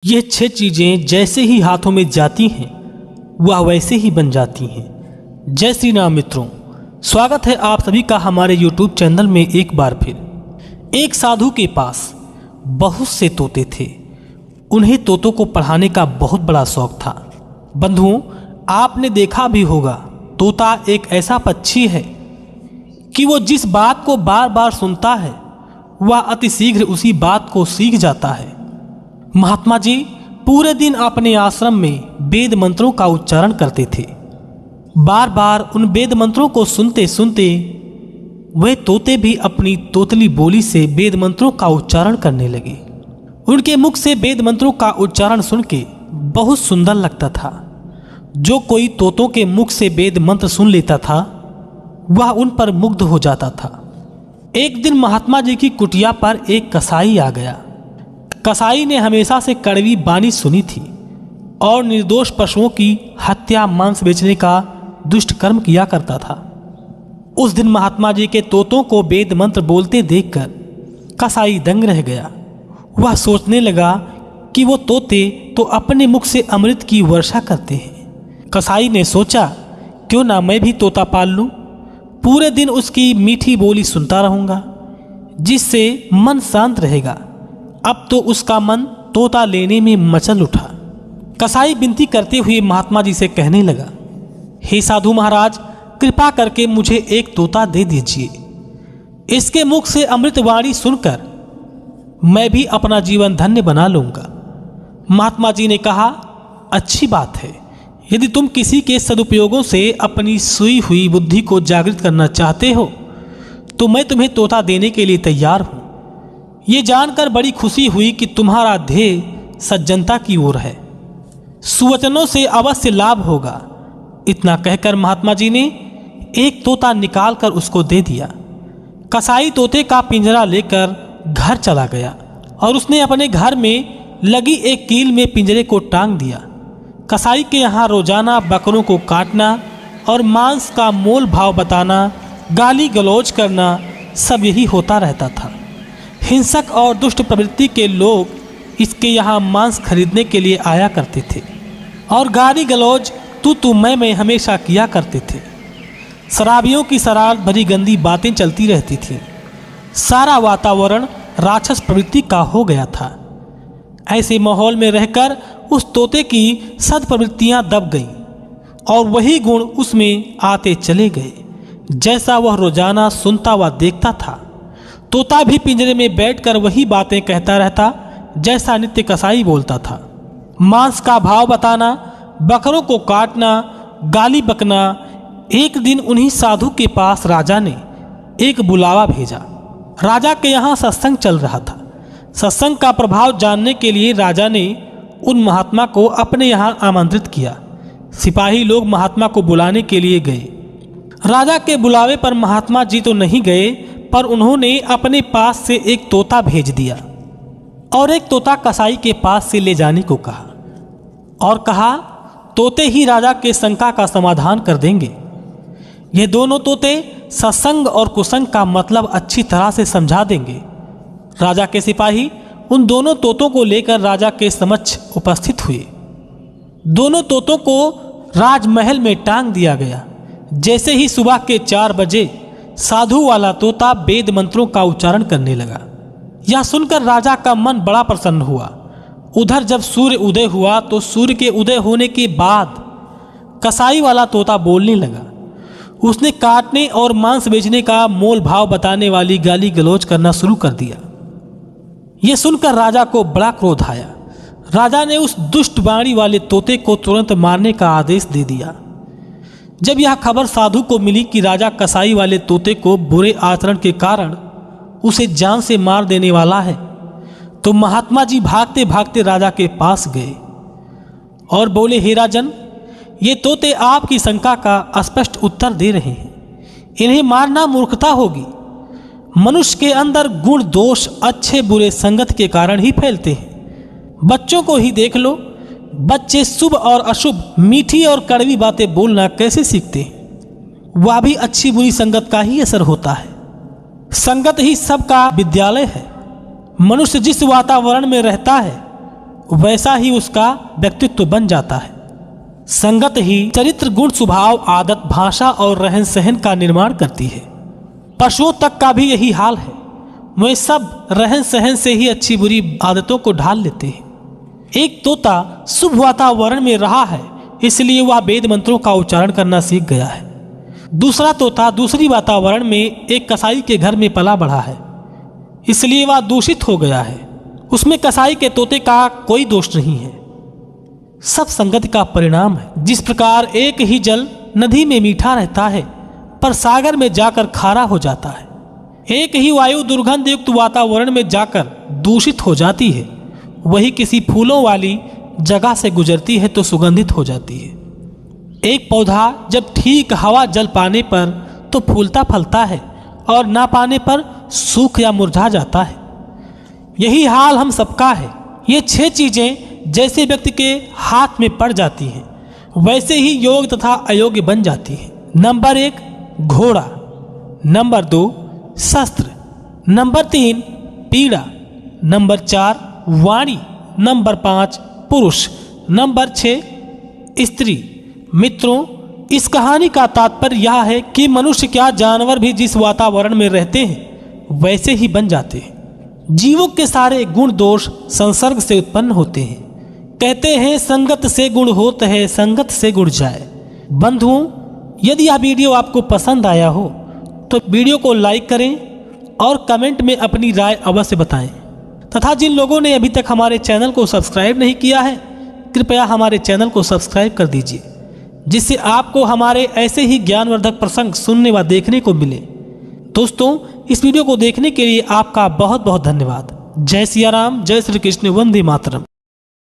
ये 6 चीजें जैसे ही हाथों में जाती हैं वह वैसे ही बन जाती हैं। जय श्री राम मित्रों, स्वागत है आप सभी का हमारे YouTube चैनल में एक बार फिर। एक साधु के पास बहुत से तोते थे। उन्हें तोतों को पढ़ाने का बहुत बड़ा शौक था। बंधुओं, आपने देखा भी होगा, तोता एक ऐसा पक्षी है कि वो जिस बात को बार बार सुनता है वह अति शीघ्र उसी बात को सीख जाता है। महात्मा जी पूरे दिन अपने आश्रम में वेद मंत्रों का उच्चारण करते थे। बार बार उन वेद मंत्रों को सुनते सुनते वे तोते भी अपनी तोतली बोली से वेद मंत्रों का उच्चारण करने लगे। उनके मुख से वेद मंत्रों का उच्चारण सुन के बहुत सुंदर लगता था। जो कोई तोतों के मुख से वेद मंत्र सुन लेता था वह उन पर मुग्ध हो जाता था। एक दिन महात्मा जी की कुटिया पर एक कसाई आ गया। कसाई ने हमेशा से कड़वी बानी सुनी थी और निर्दोष पशुओं की हत्या, मांस बेचने का दुष्ट कर्म किया करता था। उस दिन महात्मा जी के तोतों को वेद मंत्र बोलते देखकर कसाई दंग रह गया। वह सोचने लगा कि वो तोते तो अपने मुख से अमृत की वर्षा करते हैं। कसाई ने सोचा, क्यों ना मैं भी तोता पाल लूं। पूरे दिन उसकी मीठी बोली सुनता रहूंगा, जिससे मन शांत रहेगा। अब तो उसका मन तोता लेने में मचल उठा। कसाई विनती करते हुए महात्मा जी से कहने लगा, हे साधु महाराज, कृपा करके मुझे एक तोता दे दीजिए। इसके मुख से अमृतवाणी सुनकर मैं भी अपना जीवन धन्य बना लूंगा। महात्मा जी ने कहा, अच्छी बात है। यदि तुम किसी के सदुपयोगों से अपनी सोई हुई बुद्धि को जागृत करना चाहते हो तो मैं तुम्हें तोता देने के लिए तैयार हूं। ये जानकर बड़ी खुशी हुई कि तुम्हारा ध्येय सज्जनता की ओर है। सुवचनों से अवश्य लाभ होगा। इतना कहकर महात्मा जी ने एक तोता निकालकर उसको दे दिया। कसाई तोते का पिंजरा लेकर घर चला गया और उसने अपने घर में लगी एक कील में पिंजरे को टांग दिया। कसाई के यहाँ रोजाना बकरों को काटना और मांस का मोल भाव बताना, गाली गलौज करना, सब यही होता रहता था। हिंसक और दुष्ट प्रवृत्ति के लोग इसके यहाँ मांस खरीदने के लिए आया करते थे और गाली गलौज तू मैं हमेशा किया करते थे। शराबियों की शराब भरी गंदी बातें चलती रहती थीं। सारा वातावरण राक्षस प्रवृत्ति का हो गया था। ऐसे माहौल में रहकर उस तोते की सद्प्रवृत्तियाँ दब गईं और वही गुण उसमें आते चले गए जैसा वह रोजाना सुनता व देखता था। तोता भी पिंजरे में बैठकर वही बातें कहता रहता जैसा नित्य कसाई बोलता था। मांस का भाव बताना, बकरों को काटना, गाली बकना। एक दिन उन्हीं साधु के पास राजा ने एक बुलावा भेजा। राजा के यहाँ सत्संग चल रहा था। सत्संग का प्रभाव जानने के लिए राजा ने उन महात्मा को अपने यहाँ आमंत्रित किया। सिपाही लोग महात्मा को बुलाने के लिए गए। राजा के बुलावे पर महात्मा जी तो नहीं गए, पर उन्होंने अपने पास से एक तोता भेज दिया और एक तोता कसाई के पास से ले जाने को कहा और कहा, तोते ही राजा के शंका का समाधान कर देंगे। ये दोनों तोते सत्संग और कुसंग का मतलब अच्छी तरह से समझा देंगे। राजा के सिपाही उन दोनों तोतों को लेकर राजा के समक्ष उपस्थित हुए। दोनों तोतों को राजमहल में टांग दिया गया। जैसे ही सुबह के 4 बजे साधु वाला तोता वेद मंत्रों का उच्चारण करने लगा। यह सुनकर राजा का मन बड़ा प्रसन्न हुआ। उधर जब सूर्य उदय हुआ तो सूर्य के उदय होने के बाद कसाई वाला तोता बोलने लगा। उसने काटने और मांस बेचने का मोल भाव बताने वाली गाली गलौज करना शुरू कर दिया। यह सुनकर राजा को बड़ा क्रोध आया। राजा ने उस दुष्ट वाणी वाले तोते को तुरंत मारने का आदेश दे दिया। जब यह खबर साधु को मिली कि राजा कसाई वाले तोते को बुरे आचरण के कारण उसे जान से मार देने वाला है, तो महात्मा जी भागते भागते राजा के पास गए और बोले, हे राजन, ये तोते आपकी शंका का स्पष्ट उत्तर दे रहे हैं। इन्हें मारना मूर्खता होगी। मनुष्य के अंदर गुण दोष अच्छे बुरे संगत के कारण ही फैलते हैं। बच्चों को ही देख लो, बच्चे शुभ और अशुभ, मीठी और कड़वी बातें बोलना कैसे सीखते हैं। वह भी अच्छी बुरी संगत का ही असर होता है। संगत ही सबका विद्यालय है। मनुष्य जिस वातावरण में रहता है वैसा ही उसका व्यक्तित्व बन जाता है। संगत ही चरित्र, गुण, स्वभाव, आदत, भाषा और रहन सहन का निर्माण करती है। पशुओं तक का भी यही हाल है। वे सब रहन सहन से ही अच्छी बुरी आदतों को ढाल लेते हैं। एक तोता शुभ वातावरण में रहा है, इसलिए वह वेद मंत्रों का उच्चारण करना सीख गया है। दूसरा तोता दूसरी वातावरण में एक कसाई के घर में पला बढ़ा है, इसलिए वह दूषित हो गया है। उसमें कसाई के तोते का कोई दोष नहीं है। सब संगति का परिणाम है। जिस प्रकार एक ही जल नदी में मीठा रहता है पर सागर में जाकर खारा हो जाता है, एक ही वायु दुर्गंध युक्त वातावरण में जाकर दूषित हो जाती है, वही किसी फूलों वाली जगह से गुजरती है तो सुगंधित हो जाती है। एक पौधा जब ठीक हवा जल पाने पर तो फूलता फलता है और ना पाने पर सूख या मुरझा जाता है। यही हाल हम सबका है। ये 6 चीजें जैसे व्यक्ति के हाथ में पड़ जाती हैं, वैसे ही योग तथा अयोग्य बन जाती है। नंबर 1 घोड़ा, नंबर 2 शस्त्र, नंबर 3 पीड़ा, नंबर 4 वाणी, नंबर 5 पुरुष, नंबर 6 स्त्री। मित्रों, इस कहानी का तात्पर्य यह है कि मनुष्य क्या जानवर भी जिस वातावरण में रहते हैं वैसे ही बन जाते हैं। जीवों के सारे गुण दोष संसर्ग से उत्पन्न होते हैं। कहते हैं संगत से गुण होत है, संगत से गुण जाए। बंधुओं, यदि यह वीडियो आपको पसंद आया हो तो वीडियो को लाइक करें और कमेंट में अपनी राय अवश्य बताएं। तथा जिन लोगों ने अभी तक हमारे चैनल को सब्सक्राइब नहीं किया है, कृपया हमारे चैनल को सब्सक्राइब कर दीजिए, जिससे आपको हमारे ऐसे ही ज्ञानवर्धक प्रसंग सुनने व देखने को मिले। दोस्तों, इस वीडियो को देखने के लिए आपका बहुत बहुत धन्यवाद। जय सिया राम, जय श्री कृष्ण, वंदे मातरम।